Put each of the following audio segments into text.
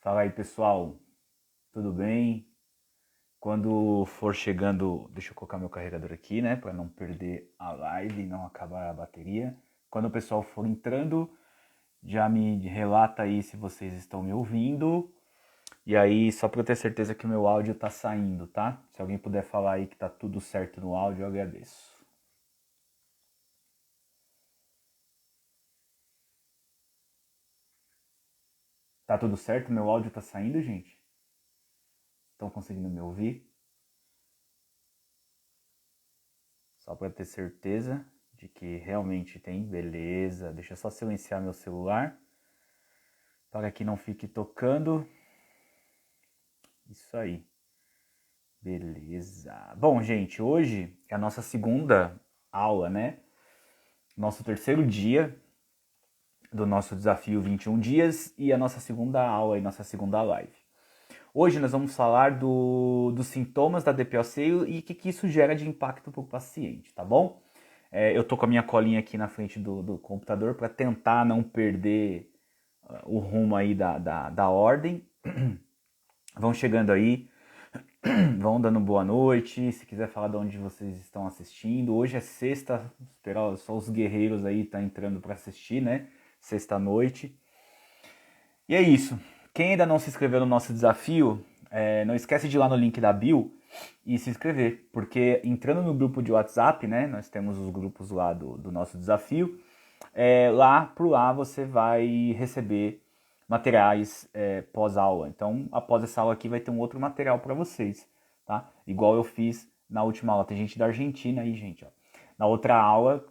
Fala aí, pessoal. Tudo bem? Quando for chegando, deixa eu colocar meu carregador aqui, né, para não perder a live e não acabar a bateria. Quando o pessoal for entrando, já me relata aí se vocês estão me ouvindo. E aí, só para eu ter certeza que o meu áudio tá saindo, tá? Se alguém puder falar aí que tá tudo certo no áudio, eu agradeço. Tá tudo certo? Meu áudio tá saindo, gente? Estão conseguindo me ouvir? Só para ter certeza de que realmente tem. Beleza. Deixa eu só silenciar meu celular para que não fique tocando. Isso aí. Beleza. Bom, gente, hoje é a nossa segunda aula, né? Nosso terceiro dia do nosso desafio 21 dias e a nossa segunda aula e nossa segunda live. Hoje nós vamos falar dos sintomas da DPOC e o que isso gera de impacto para o paciente, tá bom? Eu tô com a minha colinha aqui na frente do computador para tentar não perder o rumo aí da ordem. Vão chegando aí, vão dando boa noite. Se quiser falar de onde vocês estão assistindo. Hoje é sexta, esperar só os guerreiros aí tá entrando para assistir, né? Sexta-noite. E é isso. Quem ainda não se inscreveu no nosso desafio, não esquece de ir lá no link da bio e se inscrever, porque entrando no grupo de WhatsApp, né, nós temos os grupos lá do nosso desafio, por lá você vai receber materiais pós-aula. Então, após essa aula aqui vai ter um outro material para vocês, tá? Igual eu fiz na última aula. Tem gente da Argentina aí, gente, ó. Na outra aula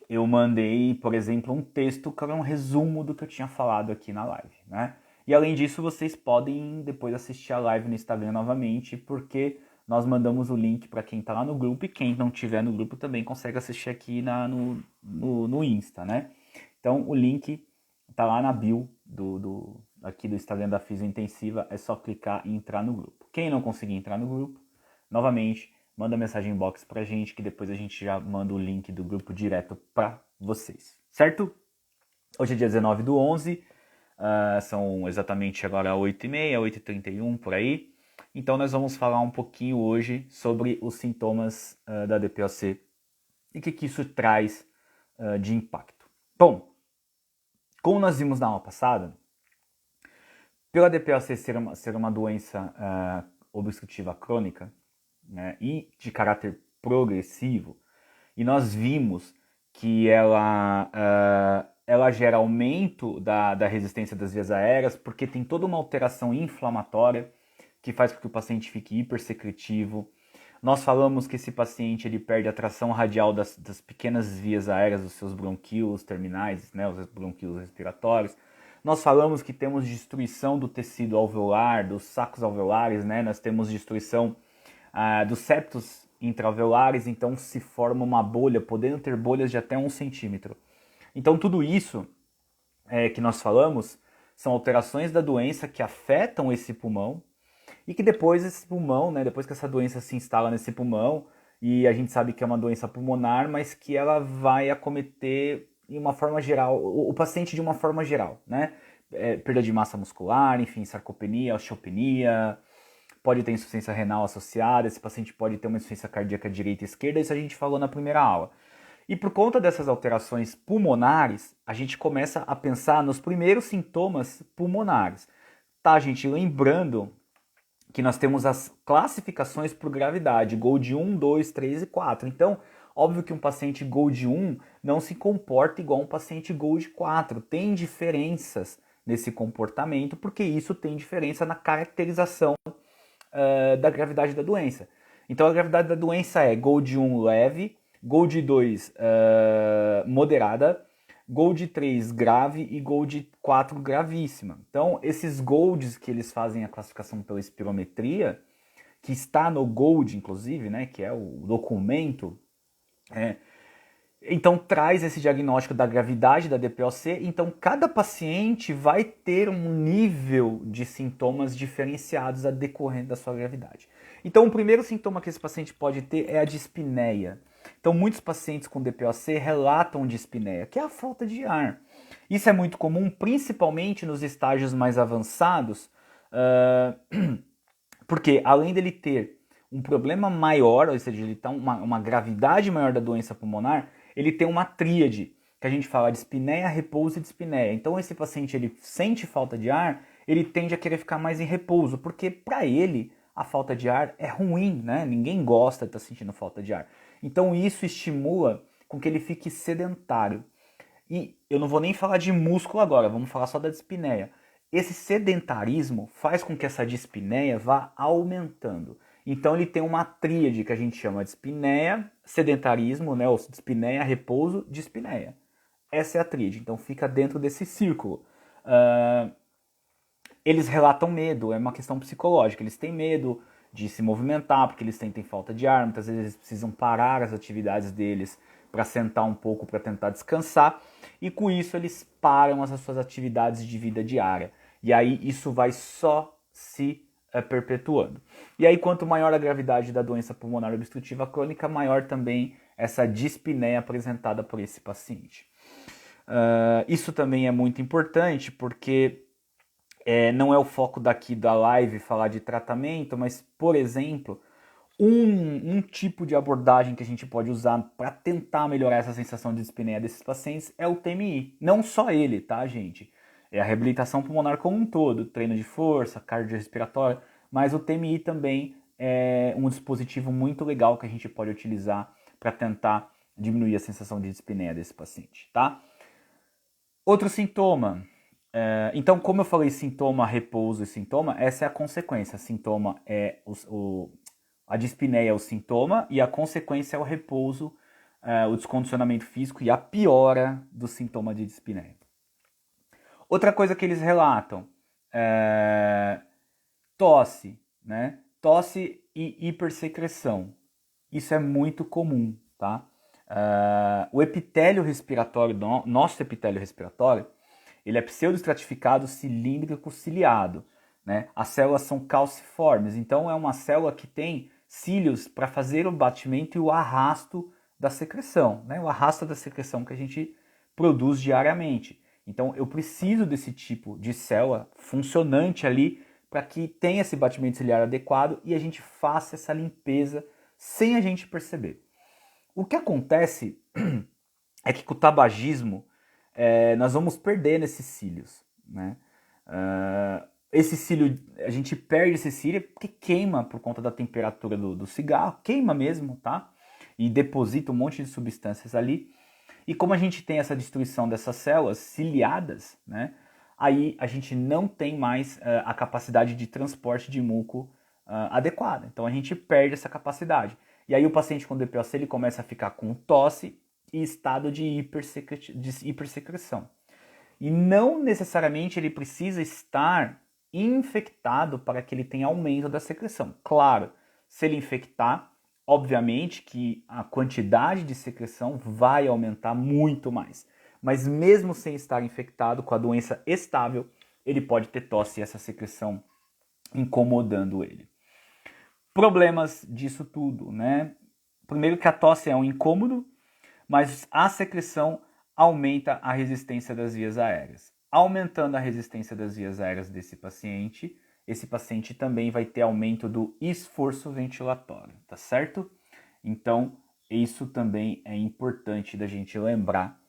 eu mandei, por exemplo, um texto que era um resumo do que eu tinha falado aqui na live, né? E além disso, vocês podem depois assistir a live no Instagram novamente, porque nós mandamos o link para quem está lá no grupo e quem não tiver no grupo também consegue assistir aqui no Insta, né? Então o link tá lá na bio aqui do Instagram da Fisio Intensiva, é só clicar e entrar no grupo. Quem não conseguir entrar no grupo, novamente, manda mensagem inbox pra gente, que depois a gente já manda o link do grupo direto pra vocês, certo? Hoje é dia 19 do 11, são exatamente agora 8h30, 8h31 por aí. Então nós vamos falar um pouquinho hoje sobre os sintomas da DPOC e o que isso traz de impacto. Bom, como nós vimos na aula passada, pela DPOC ser uma doença obstrutiva crônica, né, e de caráter progressivo, e nós vimos que ela gera aumento da resistência das vias aéreas, porque tem toda uma alteração inflamatória que faz com que o paciente fique hipersecretivo. Nós falamos que esse paciente ele perde a tração radial das pequenas vias aéreas dos seus bronquíolos terminais, né, os bronquíolos respiratórios. Nós falamos que temos destruição do tecido alveolar, dos sacos alveolares, né, nós temos destruição dos septos intraalveolares, então se forma uma bolha, podendo ter bolhas de até 1 centímetro. Então tudo isso que nós falamos são alterações da doença que afetam esse pulmão e que depois esse pulmão, né, depois que essa doença se instala nesse pulmão, e a gente sabe que é uma doença pulmonar, mas que ela vai acometer em uma forma geral, o paciente de uma forma geral, né? Perda de massa muscular, enfim, sarcopenia, osteopenia, pode ter insuficiência renal associada, esse paciente pode ter uma insuficiência cardíaca direita e esquerda, isso a gente falou na primeira aula. E por conta dessas alterações pulmonares, a gente começa a pensar nos primeiros sintomas pulmonares. Tá, gente? Lembrando que nós temos as classificações por gravidade, GOLD 1, 2, 3 e 4. Então, óbvio que um paciente GOLD 1 não se comporta igual um paciente GOLD 4. Tem diferenças nesse comportamento, porque isso tem diferença na caracterização da gravidade da doença. Então a gravidade da doença é GOLD 1 leve, GOLD 2 moderada, GOLD 3 grave e GOLD 4 gravíssima. Então esses GOLDs que eles fazem a classificação pela espirometria, que está no GOLD inclusive, né, que é o documento, então traz esse diagnóstico da gravidade da DPOC, então cada paciente vai ter um nível de sintomas diferenciados a decorrente da sua gravidade. Então o primeiro sintoma que esse paciente pode ter é a dispneia. Então muitos pacientes com DPOC relatam dispneia, que é a falta de ar. Isso é muito comum, principalmente nos estágios mais avançados, porque além dele ter um problema maior, ou seja, ele tem uma gravidade maior da doença pulmonar, ele tem uma tríade, que a gente fala de espineia, repouso e dispneia. Então esse paciente ele sente falta de ar, ele tende a querer ficar mais em repouso, porque para ele a falta de ar é ruim, né? Ninguém gosta de estar sentindo falta de ar. Então isso estimula com que ele fique sedentário. E eu não vou nem falar de músculo agora, vamos falar só da dispneia. Esse sedentarismo faz com que essa dispneia vá aumentando. Então ele tem uma tríade que a gente chama de dispneia, sedentarismo, né, ou dispneia, repouso, dispneia. Essa é a tríade, então fica dentro desse círculo. Eles relatam medo, é uma questão psicológica, eles têm medo de se movimentar, porque eles sentem falta de ar, muitas vezes eles precisam parar as atividades deles para sentar um pouco, para tentar descansar, e com isso eles param as suas atividades de vida diária. E aí isso vai só se perpetuando. E aí quanto maior a gravidade da doença pulmonar obstrutiva crônica, maior também essa dispneia apresentada por esse paciente. Isso também é muito importante porque não é o foco daqui da live falar de tratamento, mas, por exemplo, um tipo de abordagem que a gente pode usar para tentar melhorar essa sensação de dispneia desses pacientes é o TMI. Não só ele, tá, gente? É a reabilitação pulmonar como um todo, treino de força, cardiorrespiratório, mas o TMI também é um dispositivo muito legal que a gente pode utilizar para tentar diminuir a sensação de dispneia desse paciente, tá? Outro sintoma. Então, como eu falei sintoma, repouso e sintoma, essa é a consequência. Sintoma é a dispneia é o sintoma e a consequência é o repouso, o descondicionamento físico e a piora do sintoma de dispneia. Outra coisa que eles relatam é tosse, né? Tosse e hipersecreção. Isso é muito comum, tá? O epitélio respiratório, nosso epitélio respiratório, ele é pseudoestratificado cilíndrico ciliado, né? As células são calciformes, então é uma célula que tem cílios para fazer o batimento e o arrasto da secreção, né? O arrasto da secreção que a gente produz diariamente. Então eu preciso desse tipo de célula funcionante ali para que tenha esse batimento ciliar adequado e a gente faça essa limpeza sem a gente perceber. O que acontece é que com o tabagismo nós vamos perdendo esses cílios, né? Esse cílio, a gente perde esse cílio porque queima por conta da temperatura do cigarro, queima mesmo, tá? E deposita um monte de substâncias ali. E como a gente tem essa destruição dessas células ciliadas, né? Aí a gente não tem mais a capacidade de transporte de muco adequada. Então a gente perde essa capacidade. E aí o paciente com DPOC ele começa a ficar com tosse e estado de hipersecreção. E não necessariamente ele precisa estar infectado para que ele tenha aumento da secreção. Claro, se ele infectar, obviamente que a quantidade de secreção vai aumentar muito mais. Mas mesmo sem estar infectado, com a doença estável, ele pode ter tosse e essa secreção incomodando ele. Problemas disso tudo, né? Primeiro que a tosse é um incômodo, mas a secreção aumenta a resistência das vias aéreas. Aumentando a resistência das vias aéreas desse paciente, esse paciente também vai ter aumento do esforço ventilatório, tá certo? Então, isso também é importante da gente lembrar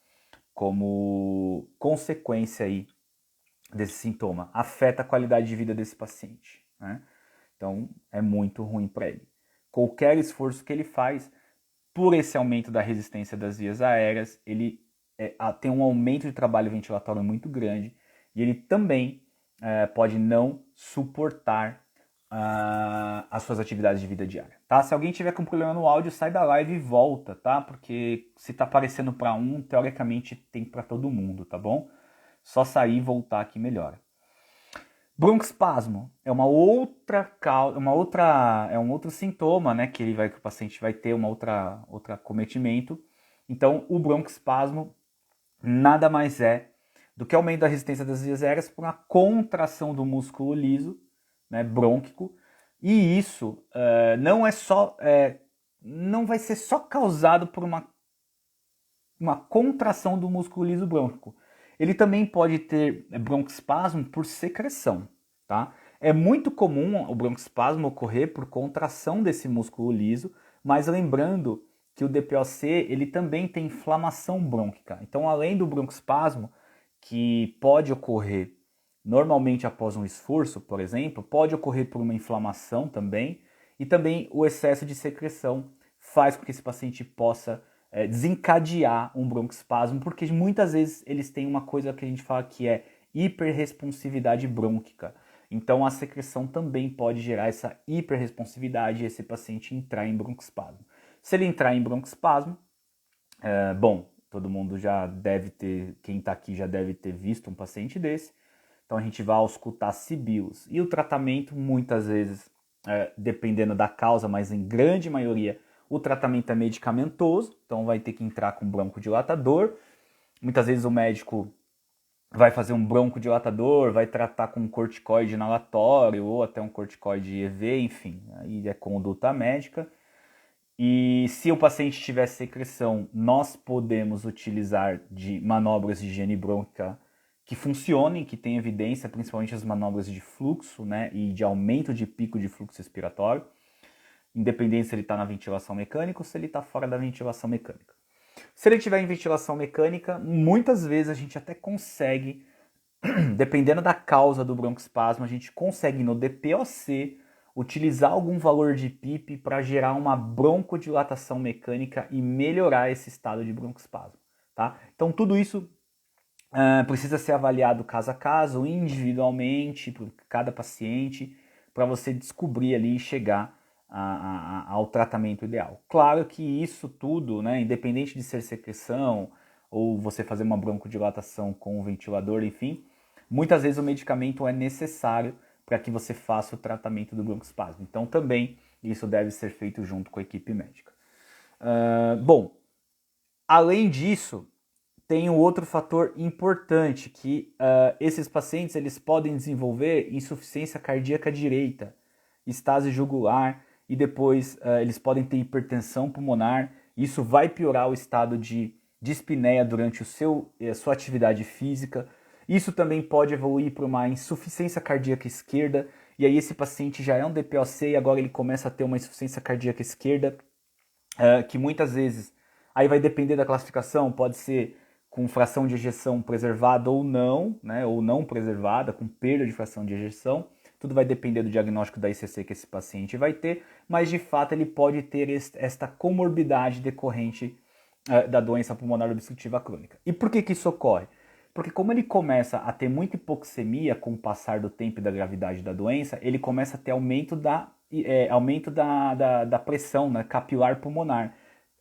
como consequência aí desse sintoma. Afeta a qualidade de vida desse paciente, né? Então, é muito ruim para ele. Qualquer esforço que ele faz, por esse aumento da resistência das vias aéreas, ele tem um aumento de trabalho ventilatório muito grande e ele também pode não suportar as suas atividades de vida diária, tá? Se alguém tiver com problema no áudio, sai da live e volta, tá? Porque se tá aparecendo para um, teoricamente tem para todo mundo, tá bom? Só sair e voltar que melhora. Broncoespasmo é um outro sintoma, né, que o paciente vai ter outra acometimento. Então, o broncoespasmo nada mais é do que aumento da resistência das vias aéreas por uma contração do músculo liso, né, brônquico. E isso não vai ser só causado por uma contração do músculo liso brônquico. Ele também pode ter broncoespasmo por secreção, tá? É muito comum o broncoespasmo ocorrer por contração desse músculo liso, mas lembrando que o DPOC ele também tem inflamação brônquica. Então, além do broncoespasmo, que pode ocorrer normalmente após um esforço, por exemplo, pode ocorrer por uma inflamação também, e também o excesso de secreção faz com que esse paciente possa desencadear um broncoespasmo, porque muitas vezes eles têm uma coisa que a gente fala que é hiperresponsividade brônquica. Então a secreção também pode gerar essa hiperresponsividade e esse paciente entrar em broncoespasmo. Se ele entrar em broncoespasmo, bom, todo mundo já deve ter, quem está aqui já deve ter visto um paciente desse. Então a gente vai auscultar sibilos. E o tratamento, muitas vezes, dependendo da causa, mas em grande maioria, o tratamento é medicamentoso. Então vai ter que entrar com broncodilatador. Muitas vezes o médico vai fazer um broncodilatador, vai tratar com um corticoide inalatório ou até um corticoide EV, enfim, aí é conduta médica. E se o paciente tiver secreção, nós podemos utilizar de manobras de higiene brônquica que funcionem, que têm evidência, principalmente as manobras de fluxo, né, e de aumento de pico de fluxo respiratório, independente se ele está na ventilação mecânica ou se ele está fora da ventilação mecânica. Se ele estiver em ventilação mecânica, muitas vezes a gente até consegue, dependendo da causa do broncoespasmo, a gente consegue no DPOC utilizar algum valor de PIP para gerar uma broncodilatação mecânica e melhorar esse estado de broncoespasmo, tá? Então tudo isso precisa ser avaliado caso a caso, individualmente, por cada paciente, para você descobrir ali e chegar ao tratamento ideal. Claro que isso tudo, né, independente de ser secreção ou você fazer uma broncodilatação com o ventilador, enfim, muitas vezes o medicamento é necessário para que você faça o tratamento do broncoespasmo. Então também isso deve ser feito junto com a equipe médica. Bom, além disso, tem um outro fator importante, que esses pacientes eles podem desenvolver insuficiência cardíaca direita, estase jugular, e depois eles podem ter hipertensão pulmonar. Isso vai piorar o estado de dispneia durante a sua atividade física. Isso também pode evoluir para uma insuficiência cardíaca esquerda, e aí esse paciente já é um DPOC e agora ele começa a ter uma insuficiência cardíaca esquerda, que muitas vezes, aí vai depender da classificação, pode ser com fração de ejeção preservada ou não, né, ou não preservada, com perda de fração de ejeção. Tudo vai depender do diagnóstico da ICC que esse paciente vai ter, mas de fato ele pode ter esta comorbidade decorrente da doença pulmonar obstrutiva crônica. E por que isso ocorre? Porque como ele começa a ter muita hipoxemia com o passar do tempo e da gravidade da doença, ele começa a ter aumento da pressão, né, capilar pulmonar.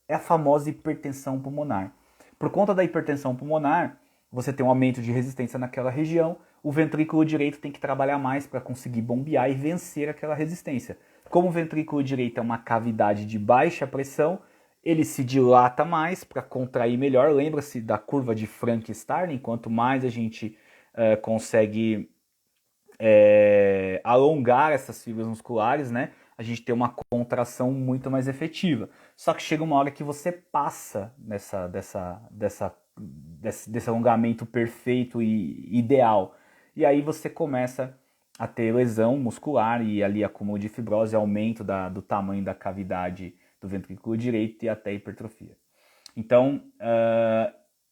É a famosa hipertensão pulmonar. Por conta da hipertensão pulmonar, você tem um aumento de resistência naquela região, o ventrículo direito tem que trabalhar mais para conseguir bombear e vencer aquela resistência. Como o ventrículo direito é uma cavidade de baixa pressão, ele se dilata mais para contrair melhor. Lembra-se da curva de Frank-Starling? Quanto mais a gente consegue alongar essas fibras musculares, né, a gente tem uma contração muito mais efetiva. Só que chega uma hora que você passa desse alongamento perfeito e ideal. E aí você começa a ter lesão muscular e ali acúmulo de fibrose, aumento do tamanho da cavidade do ventrículo direito e até hipertrofia. Então,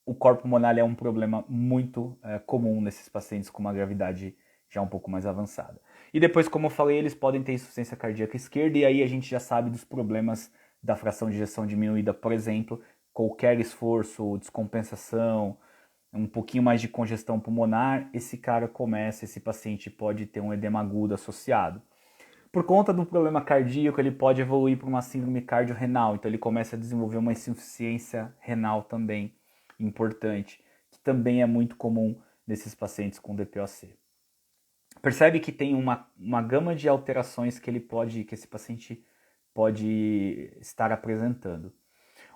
o corpo pulmonar é um problema muito comum nesses pacientes com uma gravidade já um pouco mais avançada. E depois, como eu falei, eles podem ter insuficiência cardíaca esquerda, e aí a gente já sabe dos problemas da fração de ejeção diminuída, por exemplo, qualquer esforço, descompensação, um pouquinho mais de congestão pulmonar, esse paciente pode ter um edema agudo associado. Por conta do problema cardíaco, ele pode evoluir para uma síndrome cardiorrenal, então ele começa a desenvolver uma insuficiência renal também importante, que também é muito comum nesses pacientes com DPOC. Percebe que tem uma gama de alterações que esse paciente pode estar apresentando.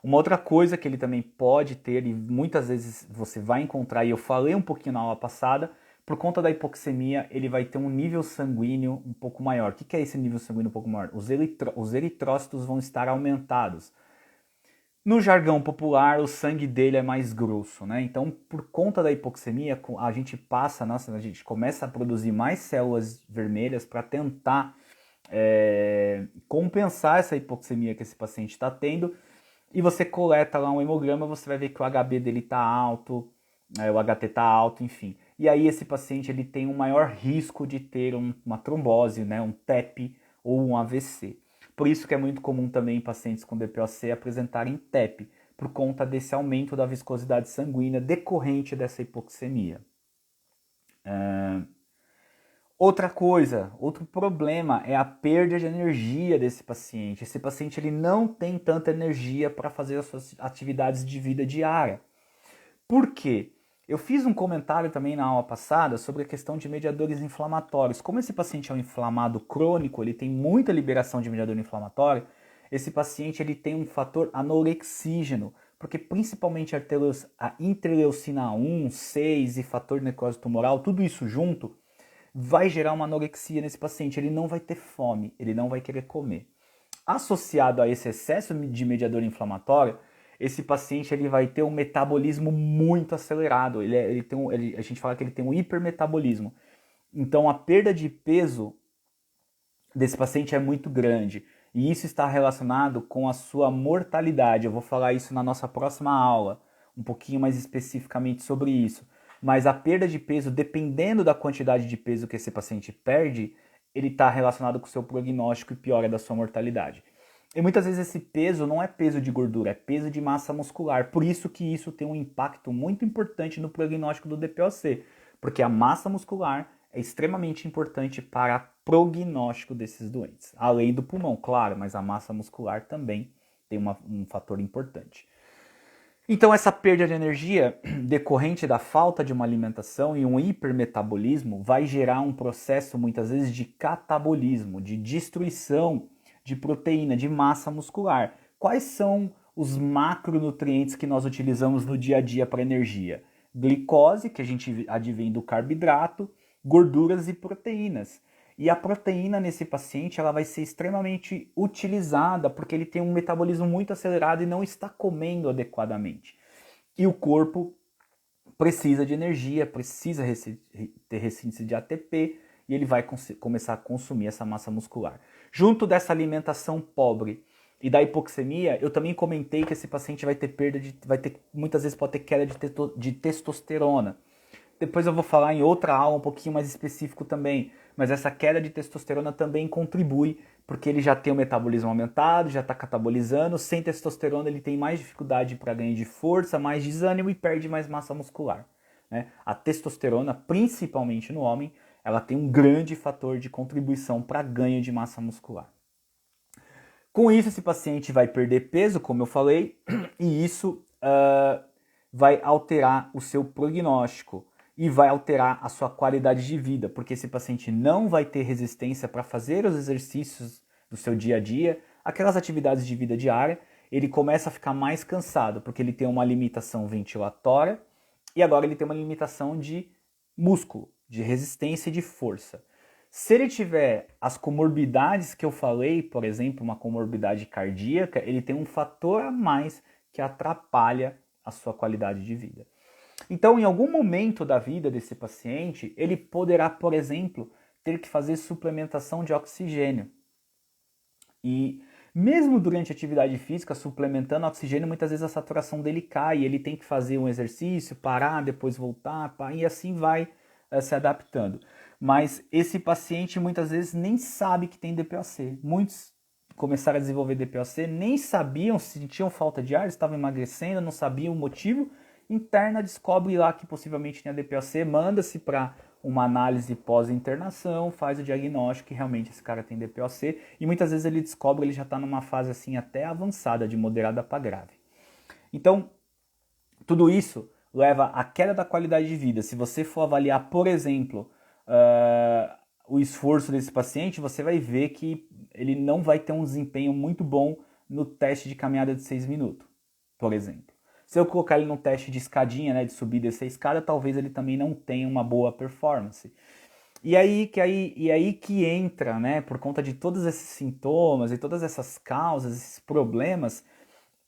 Uma outra coisa que ele também pode ter, e muitas vezes você vai encontrar, e eu falei um pouquinho na aula passada, por conta da hipoxemia, ele vai ter um nível sanguíneo um pouco maior. O que é esse nível sanguíneo um pouco maior? Os eritrócitos vão estar aumentados. No jargão popular, o sangue dele é mais grosso, né? Então, por conta da hipoxemia, a gente a gente começa a produzir mais células vermelhas para tentar compensar essa hipoxemia que esse paciente está tendo. E você coleta lá um hemograma, você vai ver que o HB dele está alto, o HT está alto, enfim. E aí esse paciente ele tem um maior risco de ter uma trombose, né? Um TEP ou um AVC. Por isso que é muito comum também em pacientes com DPOC apresentarem TEP, por conta desse aumento da viscosidade sanguínea decorrente dessa hipoxemia. Outra coisa, outro problema é a perda de energia desse paciente. Esse paciente ele não tem tanta energia para fazer as suas atividades de vida diária. Por quê? Eu fiz um comentário também na aula passada sobre a questão de mediadores inflamatórios. Como esse paciente é um inflamado crônico, ele tem muita liberação de mediador inflamatório, esse paciente ele tem um fator anorexígeno, porque principalmente a interleucina 1, 6 e fator necrose tumoral, tudo isso junto, vai gerar uma anorexia nesse paciente. Ele não vai ter fome, ele não vai querer comer. Associado a esse excesso de mediador inflamatório, esse paciente ele vai ter um metabolismo muito acelerado. A gente fala que ele tem um hipermetabolismo. Então a perda de peso desse paciente é muito grande. E isso está relacionado com a sua mortalidade. Eu vou falar isso na nossa próxima aula, um pouquinho mais especificamente sobre isso. Mas a perda de peso, dependendo da quantidade de peso que esse paciente perde, ele está relacionado com o seu prognóstico e piora da sua mortalidade. E muitas vezes esse peso não é peso de gordura, é peso de massa muscular. Por isso que isso tem um impacto muito importante no prognóstico do DPOC, porque a massa muscular é extremamente importante para prognóstico desses doentes. Além do pulmão, claro, mas a massa muscular também tem um fator importante. Então essa perda de energia decorrente da falta de uma alimentação e um hipermetabolismo vai gerar um processo muitas vezes de catabolismo, de destruição de proteína, de massa muscular. Quais são os macronutrientes que nós utilizamos no dia a dia para energia? Glicose, que a gente advém do carboidrato, gorduras e proteínas. E a proteína nesse paciente ela vai ser extremamente utilizada porque ele tem um metabolismo muito acelerado e não está comendo adequadamente. E o corpo precisa de energia, precisa ter ressíntese de ATP e ele vai começar a consumir essa massa muscular. Junto dessa alimentação pobre e da hipoxemia, eu também comentei que esse paciente vai ter muitas vezes pode ter queda de testosterona. Depois eu vou falar em outra aula um pouquinho mais específico também, mas essa queda de testosterona também contribui, porque ele já tem o metabolismo aumentado, já está catabolizando, sem testosterona ele tem mais dificuldade para ganho de força, mais desânimo e perde mais massa muscular. Né? A testosterona, principalmente no homem, ela tem um grande fator de contribuição para ganho de massa muscular. Com isso, esse paciente vai perder peso, como eu falei, e isso vai alterar o seu prognóstico e vai alterar a sua qualidade de vida, porque esse paciente não vai ter resistência para fazer os exercícios do seu dia a dia, aquelas atividades de vida diária, ele começa a ficar mais cansado, porque ele tem uma limitação ventilatória e agora ele tem uma limitação de músculo, de resistência e de força. Se ele tiver as comorbidades que eu falei, por exemplo, uma comorbidade cardíaca, ele tem um fator a mais que atrapalha a sua qualidade de vida. Então, em algum momento da vida desse paciente, ele poderá, por exemplo, ter que fazer suplementação de oxigênio. E mesmo durante a atividade física, suplementando oxigênio, muitas vezes a saturação dele cai, ele tem que fazer um exercício, parar, depois voltar, e assim vai se adaptando. Mas esse paciente muitas vezes nem sabe que tem DPOC. Muitos começaram a desenvolver DPOC, nem sabiam, sentiam falta de ar, estavam emagrecendo, não sabiam o motivo. Interna, descobre lá que possivelmente tinha DPOC, manda-se para uma análise pós-internação, faz o diagnóstico que realmente esse cara tem DPOC e muitas vezes ele descobre que ele já está numa fase assim até avançada, de moderada para grave. Então, tudo isso leva à queda da qualidade de vida. Se você for avaliar, por exemplo, o esforço desse paciente, você vai ver que ele não vai ter um desempenho muito bom no teste de caminhada de 6 minutos, por exemplo. Se eu colocar ele num teste de escadinha, né, de subir e descer a escada, talvez ele também não tenha uma boa performance. E aí que entra, né, por conta de todos esses sintomas e todas essas causas, esses problemas,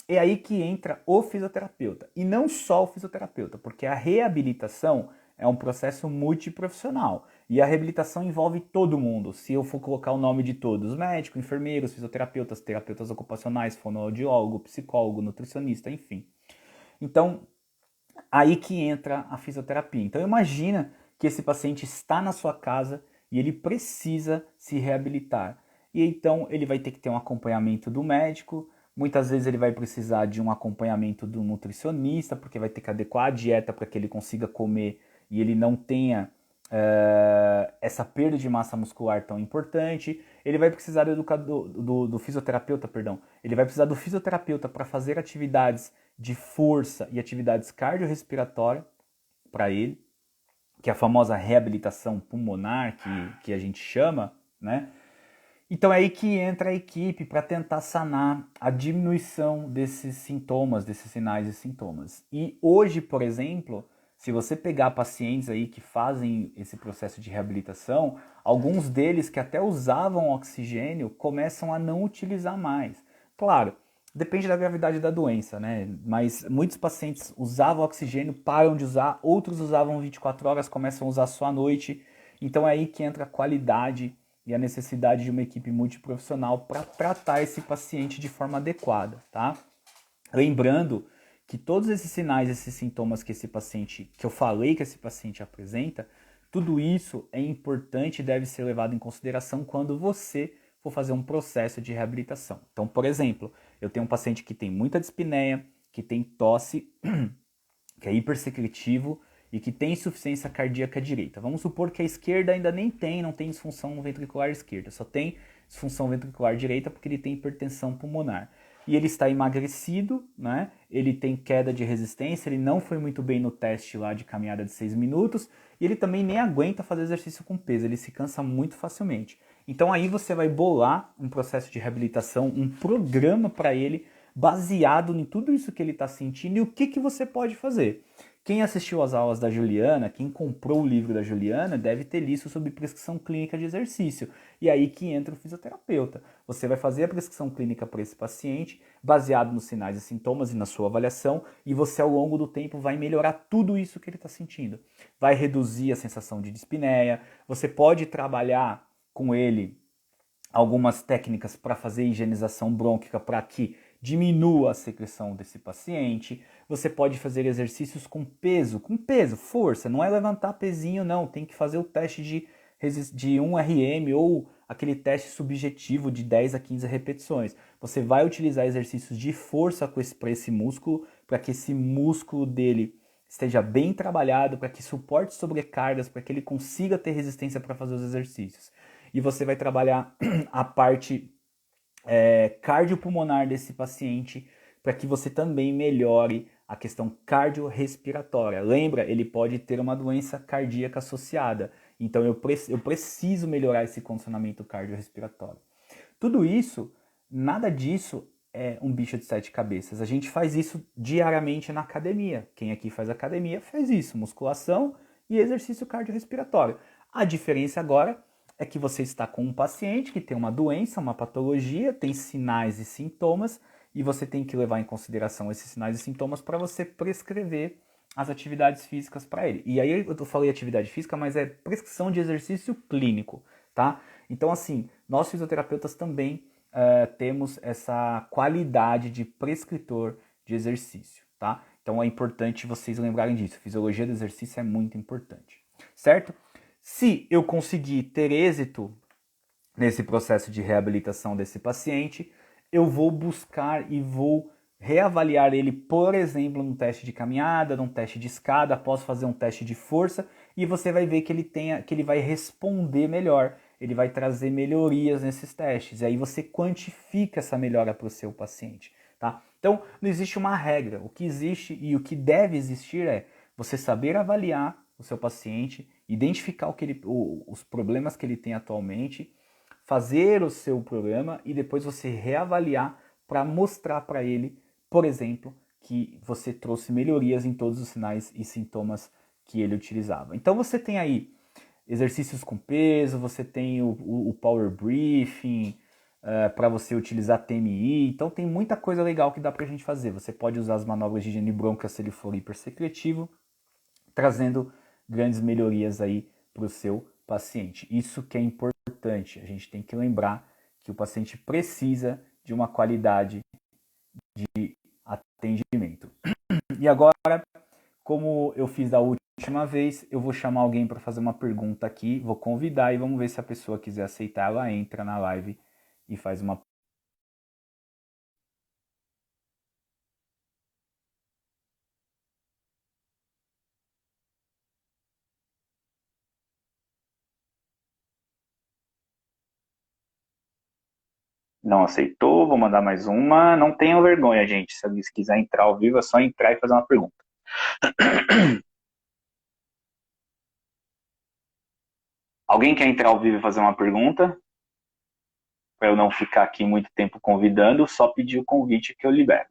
É aí que entra o fisioterapeuta. E não só o fisioterapeuta, porque a reabilitação é um processo multiprofissional. E a reabilitação envolve todo mundo. Se eu for colocar o nome de todos, médicos, enfermeiros, fisioterapeutas, terapeutas ocupacionais, fonoaudiólogo, psicólogo, nutricionista, enfim. Então, aí que entra a fisioterapia. Então, imagina que esse paciente está na sua casa e ele precisa se reabilitar. E então ele vai ter que ter um acompanhamento do médico, muitas vezes ele vai precisar de um acompanhamento do nutricionista, porque vai ter que adequar a dieta para que ele consiga comer e ele não tenha essa perda de massa muscular tão importante. Ele vai precisar do fisioterapeuta, perdão. Ele vai precisar do fisioterapeuta para fazer atividades de força e atividades cardiorrespiratórias para ele, que é a famosa reabilitação pulmonar que a gente chama, né? Então é aí que entra a equipe para tentar sanar a diminuição desses sintomas, desses sinais e sintomas. E hoje, por exemplo, se você pegar pacientes aí que fazem esse processo de reabilitação, alguns deles que até usavam oxigênio começam a não utilizar mais. Claro, depende da gravidade da doença, né? Mas muitos pacientes usavam oxigênio, param de usar, outros usavam 24 horas, começam a usar só à noite. Então é aí que entra a qualidade e a necessidade de uma equipe multiprofissional para tratar esse paciente de forma adequada, tá? Lembrando que todos esses sinais, esses sintomas que esse paciente, que eu falei que esse paciente apresenta, tudo isso é importante e deve ser levado em consideração quando você for fazer um processo de reabilitação. Então, por exemplo, eu tenho um paciente que tem muita dispneia, que tem tosse, que é hipersecretivo e que tem insuficiência cardíaca direita. Vamos supor que a esquerda ainda nem tem, não tem disfunção ventricular esquerda, só tem disfunção ventricular direita porque ele tem hipertensão pulmonar. E ele está emagrecido, né? Ele tem queda de resistência, ele não foi muito bem no teste lá de caminhada de 6 minutos e ele também nem aguenta fazer exercício com peso, ele se cansa muito facilmente. Então aí você vai bolar um processo de reabilitação, um programa para ele baseado em tudo isso que ele está sentindo e o que você pode fazer. Quem assistiu às aulas da Juliana, quem comprou o livro da Juliana, deve ter listo sobre prescrição clínica de exercício. E aí que entra o fisioterapeuta. Você vai fazer a prescrição clínica para esse paciente, baseado nos sinais e sintomas e na sua avaliação, e você ao longo do tempo vai melhorar tudo isso que ele está sentindo. Vai reduzir a sensação de dispneia, você pode trabalhar com ele algumas técnicas para fazer higienização brônquica para que diminua a secreção desse paciente. Você pode fazer exercícios com peso, força, não é levantar pezinho não, tem que fazer o teste de 1 RM ou aquele teste subjetivo de 10 a 15 repetições. Você vai utilizar exercícios de força para esse músculo, para que esse músculo dele esteja bem trabalhado, para que suporte sobrecargas, para que ele consiga ter resistência para fazer os exercícios. E você vai trabalhar a parte cardiopulmonar desse paciente para que você também melhore a questão cardiorrespiratória. Lembra, ele pode ter uma doença cardíaca associada. Então eu preciso melhorar esse condicionamento cardiorrespiratório. Tudo isso, nada disso é um bicho de 7 cabeças. A gente faz isso diariamente na academia. Quem aqui faz academia faz isso, musculação e exercício cardiorrespiratório. A diferença agora é que você está com um paciente que tem uma doença, uma patologia, tem sinais e sintomas, e você tem que levar em consideração esses sinais e sintomas para você prescrever as atividades físicas para ele. E aí eu falei atividade física, mas é prescrição de exercício clínico, tá? Então assim, nós fisioterapeutas também temos essa qualidade de prescritor de exercício, tá? Então é importante vocês lembrarem disso. Fisiologia do exercício é muito importante, certo? Se eu conseguir ter êxito nesse processo de reabilitação desse paciente, eu vou buscar e vou reavaliar ele, por exemplo, num teste de caminhada, num teste de escada, após fazer um teste de força, e você vai ver que ele vai responder melhor, ele vai trazer melhorias nesses testes, e aí você quantifica essa melhora para o seu paciente, tá? Então, não existe uma regra, o que existe e o que deve existir é você saber avaliar o seu paciente, identificar os problemas que ele tem atualmente, fazer o seu programa e depois você reavaliar para mostrar para ele, por exemplo, que você trouxe melhorias em todos os sinais e sintomas que ele utilizava. Então você tem aí exercícios com peso, você tem o power briefing, para você utilizar TMI. Então tem muita coisa legal que dá para a gente fazer. Você pode usar as manobras de higiene bronca se ele for hipersecretivo, trazendo grandes melhorias aí para o seu paciente. Isso que é importante. A gente tem que lembrar que o paciente precisa de uma qualidade de atendimento. E agora, como eu fiz da última vez, eu vou chamar alguém para fazer uma pergunta aqui, vou convidar e vamos ver se a pessoa quiser aceitar, ela entra na live e faz uma. Não aceitou, vou mandar mais uma. Não tenham vergonha, gente. Se alguém quiser entrar ao vivo, é só entrar e fazer uma pergunta. Alguém quer entrar ao vivo e fazer uma pergunta? Para eu não ficar aqui muito tempo convidando, só pedir o convite que eu libero.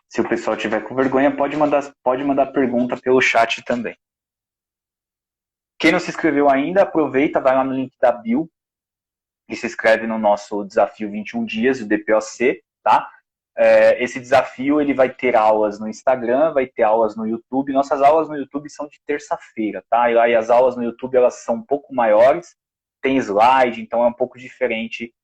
Se o pessoal tiver com vergonha, pode mandar pergunta pelo chat também. Quem não se inscreveu ainda, aproveita, vai lá no link da bio e se inscreve no nosso desafio 21 dias, o DPOC, tá? Esse desafio ele vai ter aulas no Instagram, vai ter aulas no YouTube. Nossas aulas no YouTube são de terça-feira, tá? E as aulas no YouTube elas são um pouco maiores, tem slide, então é um pouco diferente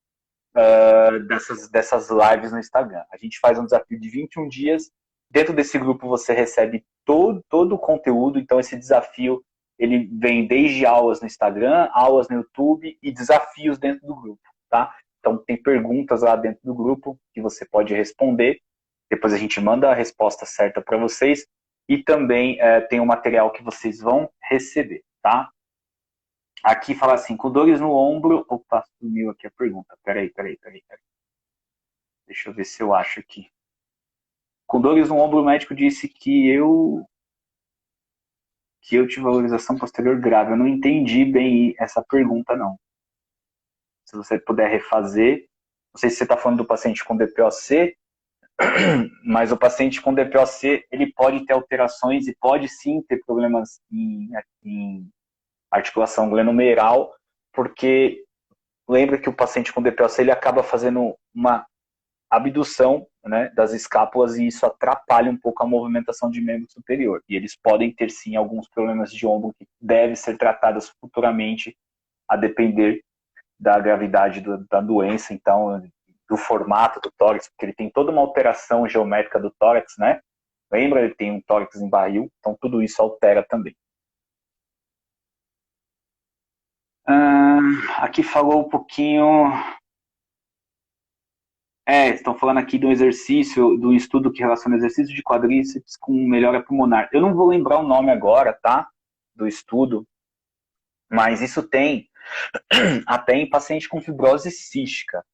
dessas lives no Instagram. A gente faz um desafio de 21 dias. Dentro desse grupo você recebe todo o conteúdo. Então esse desafio ele vem desde aulas no Instagram, aulas no YouTube e desafios dentro do grupo, tá? Então tem perguntas lá dentro do grupo que você pode responder. Depois a gente manda a resposta certa para vocês. E também tem um material que vocês vão receber, tá? Aqui fala assim, com dores no ombro... Opa, sumiu aqui a pergunta. Peraí. Deixa eu ver se eu acho aqui. Com dores no ombro, o médico disse que eu tive valorização posterior grave. Eu não entendi bem essa pergunta, não. Se você puder refazer. Não sei se você está falando do paciente com DPOC, mas o paciente com DPOC, ele pode ter alterações e pode sim ter problemas em articulação glenomeral, porque lembra que o paciente com DPOC ele acaba fazendo uma abdução, né, das escápulas e isso atrapalha um pouco a movimentação de membro superior. E eles podem ter sim alguns problemas de ombro que devem ser tratados futuramente a depender da gravidade da doença, então do formato do tórax, porque ele tem toda uma alteração geométrica do tórax, né? Lembra? Ele tem um tórax em barril, então tudo isso altera também. Aqui falou um pouquinho... estão falando aqui de um exercício, do estudo que relaciona exercício de quadríceps com melhora pulmonar. Eu não vou lembrar o nome agora, tá? Do estudo, mas isso tem até em paciente com fibrose cística.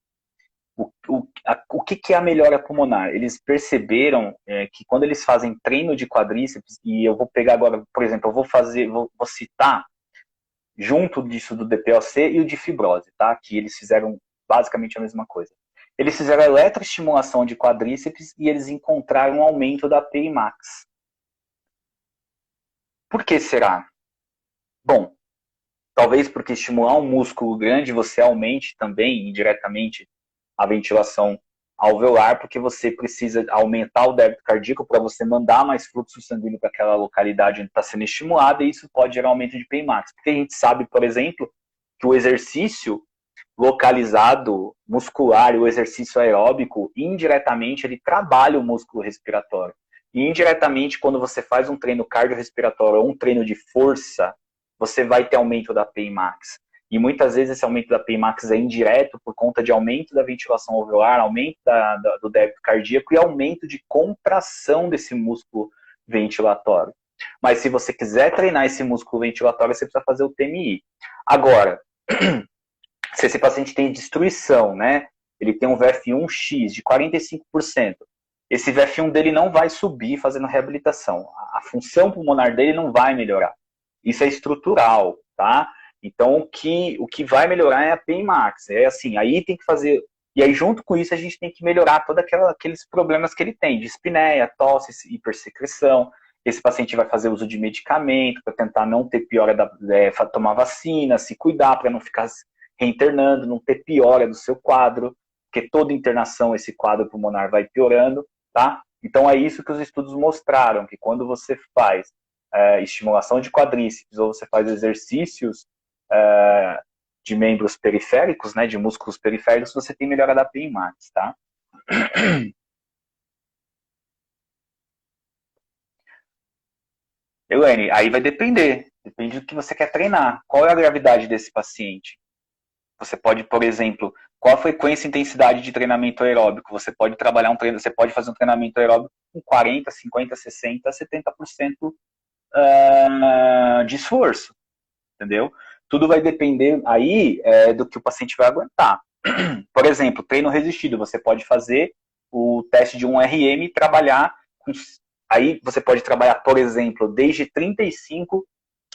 O que é a melhora pulmonar? Eles perceberam que quando eles fazem treino de quadríceps, e eu vou pegar agora, por exemplo, eu vou citar junto disso do DPOC e o de fibrose, tá? Que eles fizeram basicamente a mesma coisa. Eles fizeram a eletroestimulação de quadríceps e eles encontraram um aumento da PI max. Por que será? Bom, talvez porque estimular um músculo grande você aumente também indiretamente a ventilação alveolar, porque você precisa aumentar o débito cardíaco para você mandar mais fluxo sanguíneo para aquela localidade onde está sendo estimulada, e isso pode gerar aumento de PI max. Porque a gente sabe, por exemplo, que o exercício localizado muscular e o exercício aeróbico, indiretamente, ele trabalha o músculo respiratório. E indiretamente, quando você faz um treino cardiorrespiratório ou um treino de força, você vai ter aumento da PI max. E muitas vezes esse aumento da PI max é indireto por conta de aumento da ventilação alveolar, aumento do débito cardíaco e aumento de contração desse músculo ventilatório. Mas se você quiser treinar esse músculo ventilatório, você precisa fazer o TMI. Agora, se esse paciente tem destruição, né? Ele tem um VF1X de 45%. Esse VF1 dele não vai subir fazendo reabilitação. A função pulmonar dele não vai melhorar. Isso é estrutural, tá? Então, o que vai melhorar é a PI max. É assim, aí tem que fazer E aí, junto com isso, a gente tem que melhorar todos aqueles problemas que ele tem, de espinéia, tosse, hipersecreção. Esse paciente vai fazer uso de medicamento para tentar não ter piora, tomar vacina, se cuidar para não ficar reinternando, não ter piora do seu quadro, porque toda internação, esse quadro pulmonar vai piorando, tá? Então, é isso que os estudos mostraram, que quando você faz estimulação de quadríceps ou você faz exercícios de membros periféricos, né, de músculos periféricos, você tem melhora da PI max, tá? Elaine, aí vai depender. Depende do que você quer treinar. Qual é a gravidade desse paciente? Você pode, por exemplo, qual a frequência e intensidade de treinamento aeróbico? Você pode trabalhar você pode fazer um treinamento aeróbico com 40, 50, 60, 70% de esforço, entendeu? Tudo vai depender aí do que o paciente vai aguentar. Por exemplo, treino resistido, você pode fazer o teste de um RM e trabalhar com, aí você pode trabalhar, por exemplo, desde 35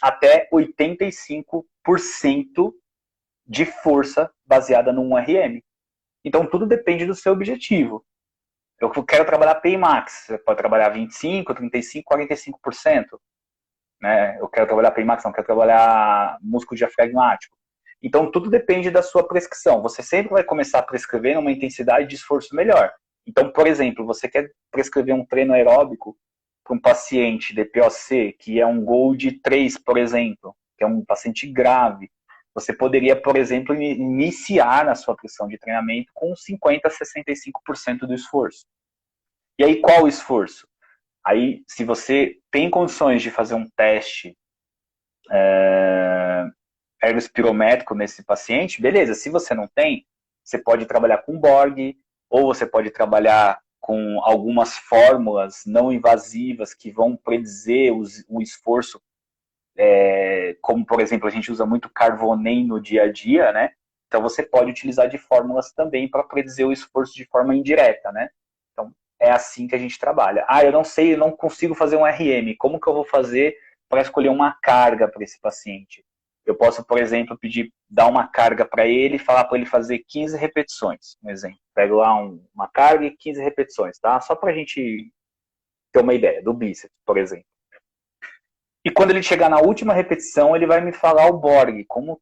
até 85% de força baseada num RM. Então tudo depende do seu objetivo. Eu quero trabalhar PI max, você pode trabalhar 25, 35, 45%. Né? Eu quero trabalhar PI max, não quero trabalhar músculo diafragmático. Então, tudo depende da sua prescrição. Você sempre vai começar a prescrever uma intensidade de esforço melhor. Então, por exemplo, você quer prescrever um treino aeróbico para um paciente DPOC, que é um GOLD 3, por exemplo, que é um paciente grave. Você poderia, por exemplo, iniciar a sua pressão de treinamento com 50% a 65% do esforço. E aí, qual o esforço? Aí, se você tem condições de fazer um teste ergospirométrico nesse paciente, beleza. Se você não tem, você pode trabalhar com Borg, ou você pode trabalhar com algumas fórmulas não invasivas que vão predizer o esforço, como, por exemplo, a gente usa muito Carvonem no dia a dia, né? Então, você pode utilizar de fórmulas também para predizer o esforço de forma indireta, né? Então, é assim que a gente trabalha. Ah, eu não sei, eu não consigo fazer um RM. Como que eu vou fazer para escolher uma carga para esse paciente? Eu posso, por exemplo, dar uma carga para ele e falar para ele fazer 15 repetições, um exemplo. Pego lá uma carga e 15 repetições, tá? Só para a gente ter uma ideia, do bíceps, por exemplo. E quando ele chegar na última repetição, ele vai me falar o Borg, como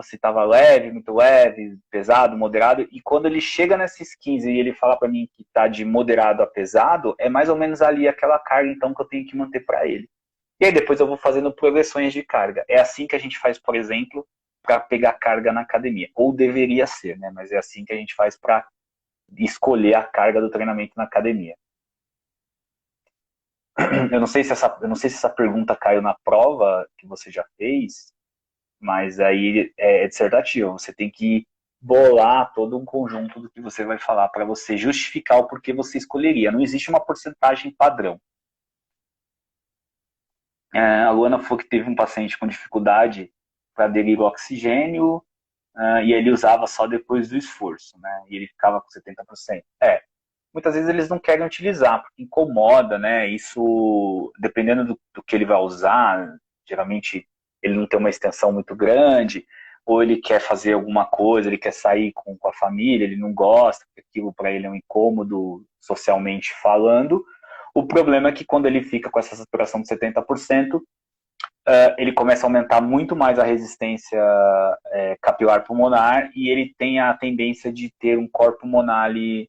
se estava leve, muito leve, pesado, moderado. E quando ele chega nesses 15 e ele fala para mim que está de moderado a pesado, é mais ou menos ali aquela carga então que eu tenho que manter para ele. E aí depois eu vou fazendo progressões de carga. É assim que a gente faz, por exemplo, para pegar carga na academia. Ou deveria ser, né? Mas é assim que a gente faz para escolher a carga do treinamento na academia. Eu não sei se essa pergunta caiu na prova que você já fez, mas aí é dissertativo. Você tem que bolar todo um conjunto do que você vai falar para você justificar o porquê você escolheria. Não existe uma porcentagem padrão. A Luana falou que teve um paciente com dificuldade para aderir ao oxigênio e ele usava só depois do esforço, né? E ele ficava com 70%. Muitas vezes eles não querem utilizar, porque incomoda, né? Isso, dependendo do que ele vai usar, geralmente ele não tem uma extensão muito grande, ou ele quer fazer alguma coisa, ele quer sair com a família, ele não gosta, porque aquilo para ele é um incômodo socialmente falando. O problema é que quando ele fica com essa saturação de 70%, ele começa a aumentar muito mais a resistência capilar pulmonar e ele tem a tendência de ter um corpo pulmonar ali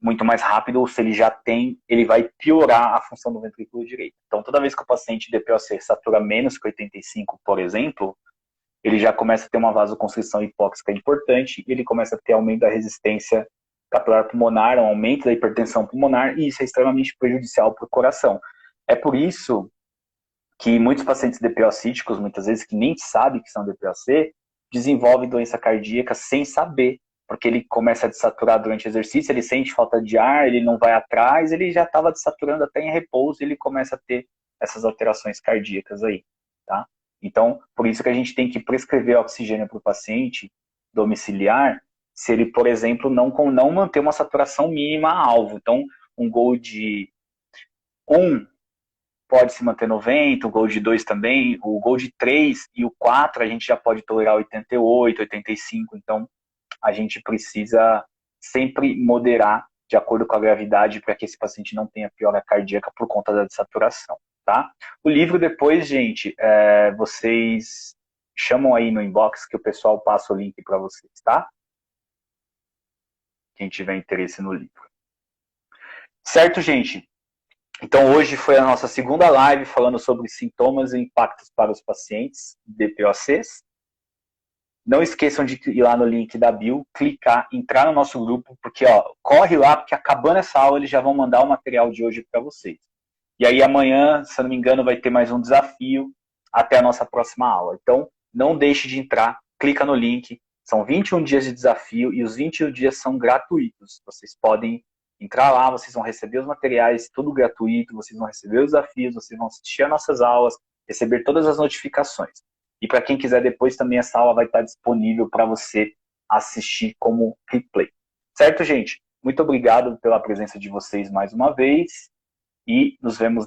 muito mais rápido, ou se ele já tem, ele vai piorar a função do ventrículo direito. Então, toda vez que o paciente DPOC satura menos que 85, por exemplo, ele já começa a ter uma vasoconstrição hipóxica importante e ele começa a ter aumento da resistência capilar pulmonar, um aumento da hipertensão pulmonar, e isso é extremamente prejudicial para o coração. É por isso que muitos pacientes DPOcíticos, muitas vezes que nem sabem que são DPOC, desenvolvem doença cardíaca sem saber, porque ele começa a desaturar durante o exercício, ele sente falta de ar, ele não vai atrás, ele já estava desaturando até em repouso e ele começa a ter essas alterações cardíacas aí, tá? Então, por isso que a gente tem que prescrever oxigênio para o paciente domiciliar, se ele, por exemplo, não manter uma saturação mínima alvo. Então, um gol de 1 pode se manter 90, o gol de 2 também, o gol de 3 e o 4 a gente já pode tolerar 88, 85, então a gente precisa sempre moderar de acordo com a gravidade para que esse paciente não tenha piora cardíaca por conta da dessaturação, tá? O livro depois, gente, vocês chamam aí no inbox que o pessoal passa o link para vocês, tá? Quem tiver interesse no livro. Certo, gente? Então hoje foi a nossa segunda live falando sobre sintomas e impactos para os pacientes de DPOCs. Não esqueçam de ir lá no link da bio, clicar, entrar no nosso grupo, porque corre lá, porque acabando essa aula eles já vão mandar o material de hoje para vocês. E aí amanhã, se eu não me engano, vai ter mais um desafio até a nossa próxima aula. Então, não deixe de entrar, clica no link. São 21 dias de desafio e os 21 dias são gratuitos. Vocês podem entrar lá, vocês vão receber os materiais, tudo gratuito, vocês vão receber os desafios, vocês vão assistir as nossas aulas, receber todas as notificações. E para quem quiser depois também essa aula vai estar disponível para você assistir como replay. Certo, gente? Muito obrigado pela presença de vocês mais uma vez e nos vemos